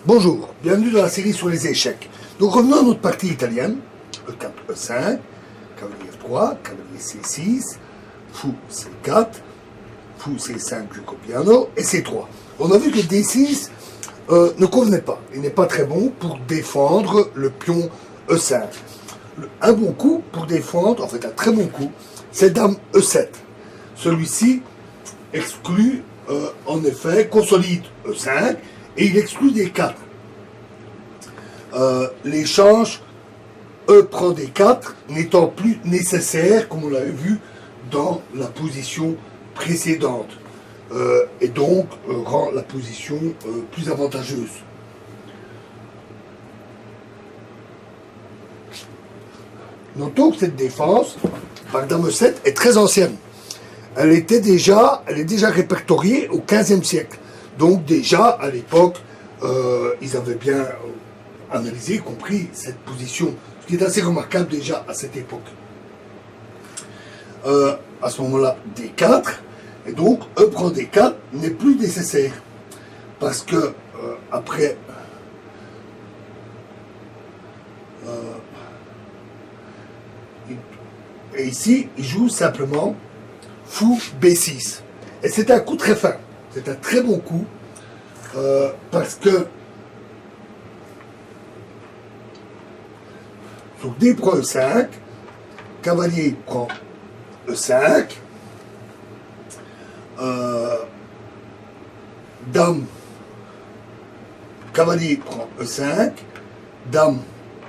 Bonjour, bienvenue dans la série sur les échecs. Donc revenons à notre partie italienne. E4, E5, cavalier F3, cavalier C6, fou C4, fou C5 jusqu'au piano, et C3. On a vu que D6 ne convenait pas. Il n'est pas très bon pour défendre le pion E5. Un bon coup pour défendre, en fait un très bon coup, c'est Dame E7. Celui-ci exclut, en effet, consolide E5, et il exclut D4. L'échange E prend D4 n'étant plus nécessaire, comme on l'avait vu dans la position précédente, et donc rend la position plus avantageuse. Notons que cette défense par Dame E7 est très ancienne. Elle est déjà répertoriée au XVe siècle. Donc déjà, à l'époque, ils avaient bien analysé, compris cette position, ce qui est assez remarquable déjà à cette époque. À ce moment-là, D4, et donc E prend D4 n'est plus nécessaire, parce que après et ici, il joue simplement fou B6. Et c'est un coup très fin. C'est un très bon coup. Parce que sur D prend E5, cavalier prend E5, dame, cavalier prend E5, dame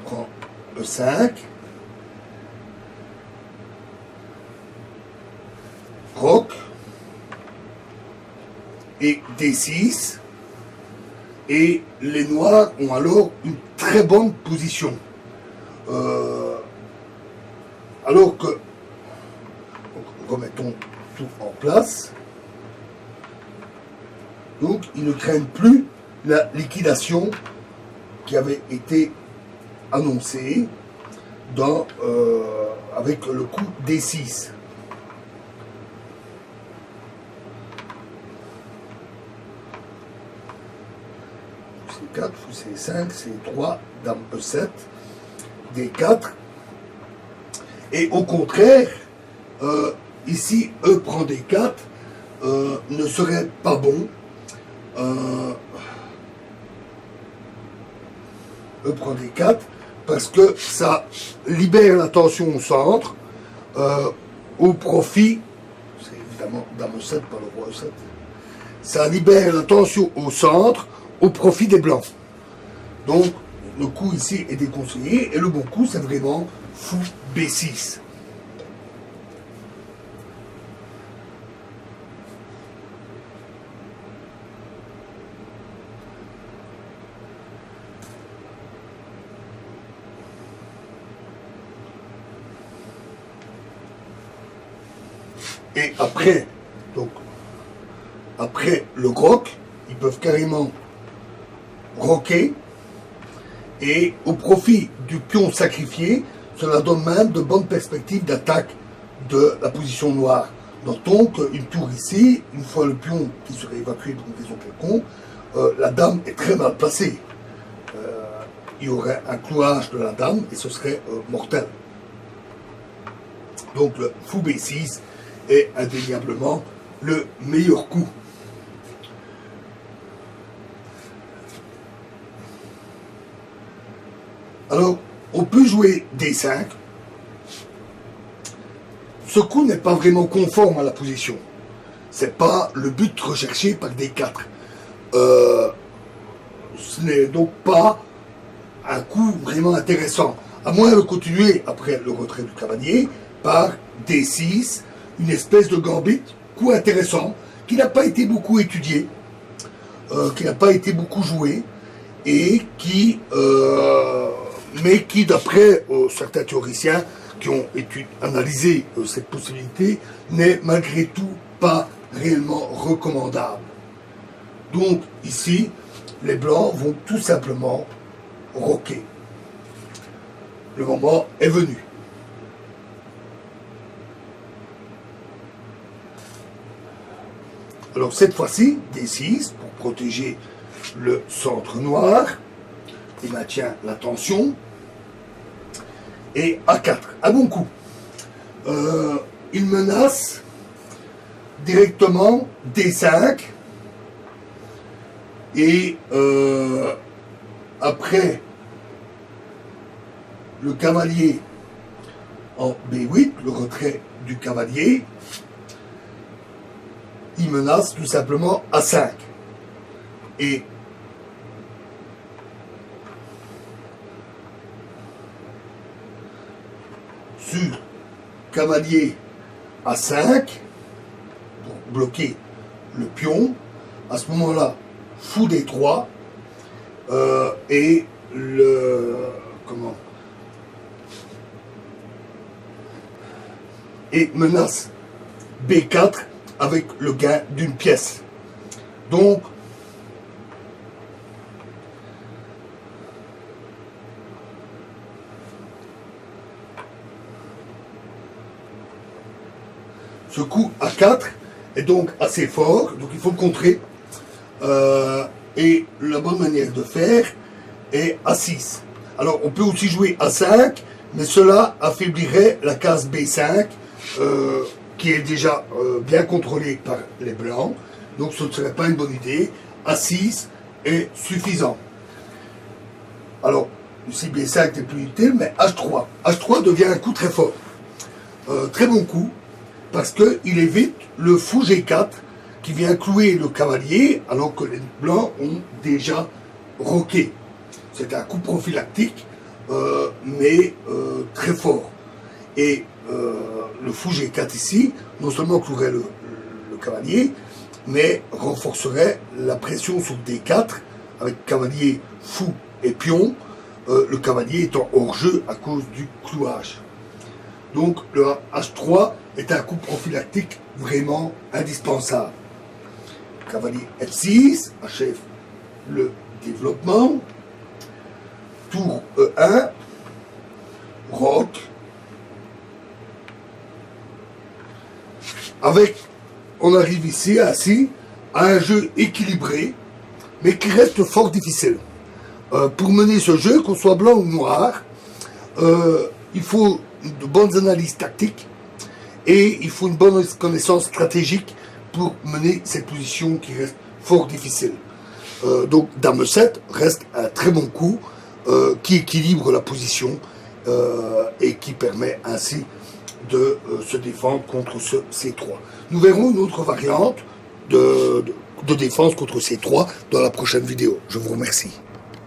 prend E5, roc, et D6, et les noirs ont alors une très bonne position. Alors que, remettons tout en place, donc ils ne craignent plus la liquidation qui avait été annoncée avec le coup D6. C4, fou C5, C3, dame E7, D4. Et au contraire, ici, E prend D4 ne serait pas bon. E prend D4 parce que ça libère la tension au centre au profit, c'est évidemment dame E7 par le roi E7, ça libère la tension au centre au profit des blancs. Donc, le coup ici est déconseillé, et le bon coup, c'est vraiment fou B6. Et après, donc, après le groc, ils peuvent carrément roquer, et au profit du pion sacrifié, cela donne même de bonnes perspectives d'attaque de la position noire. Notons qu'une tour ici, une fois le pion qui serait évacué donc des quelconques, la dame est très mal placée. Il y aurait un clouage de la dame et ce serait mortel. Donc le fou B6 est indéniablement le meilleur coup. Alors, on peut jouer D5. Ce coup n'est pas vraiment conforme à la position. C'est pas le but recherché par D4. Ce n'est donc pas un coup vraiment intéressant. À moins de continuer, après le retrait du cavalier, par D6, une espèce de gambit, coup intéressant, qui n'a pas été beaucoup étudié, qui n'a pas été beaucoup joué, et qui... mais qui, d'après certains théoriciens qui ont analysé cette possibilité, n'est malgré tout pas réellement recommandable. Donc ici, les blancs vont tout simplement roquer. Le moment est venu. Alors cette fois-ci, D6, pour protéger le centre noir, il maintient la tension, et A4, à bon coup. Il menace directement D5, et après le cavalier en B8, le retrait du cavalier, il menace tout simplement A5. Et sur cavalier A5, pour bloquer le pion, à ce moment-là, fou D3, et le... comment et menace B4 avec le gain d'une pièce. Donc, ce coup A4 est donc assez fort, donc il faut le contrer. Et la bonne manière de faire est A6. Alors, on peut aussi jouer A5, mais cela affaiblirait la case B5, qui est déjà bien contrôlée par les blancs, donc ce ne serait pas une bonne idée. A6 est suffisant. Alors, ici B5 n'est plus utile, mais H3. H3 devient un coup très fort. Très bon coup, parce qu'il évite le fou G4 qui vient clouer le cavalier, alors que les blancs ont déjà roqué. C'est un coup prophylactique, mais très fort. Et le fou G4 ici, non seulement clouerait le cavalier, mais renforcerait la pression sur D4, avec cavalier, fou et pion, le cavalier étant hors jeu à cause du clouage. Donc le H3 est un coup prophylactique vraiment indispensable. Cavalier F6 achève le développement. Tour E1, roc. On arrive ici à un jeu équilibré, mais qui reste fort difficile. Pour mener ce jeu, qu'on soit blanc ou noir, il faut de bonnes analyses tactiques et il faut une bonne connaissance stratégique pour mener cette position qui reste fort difficile. Donc Dame 7 reste un très bon coup qui équilibre la position et qui permet ainsi de se défendre contre ce C3. Nous verrons une autre variante de défense contre C3 dans la prochaine vidéo. Je vous remercie.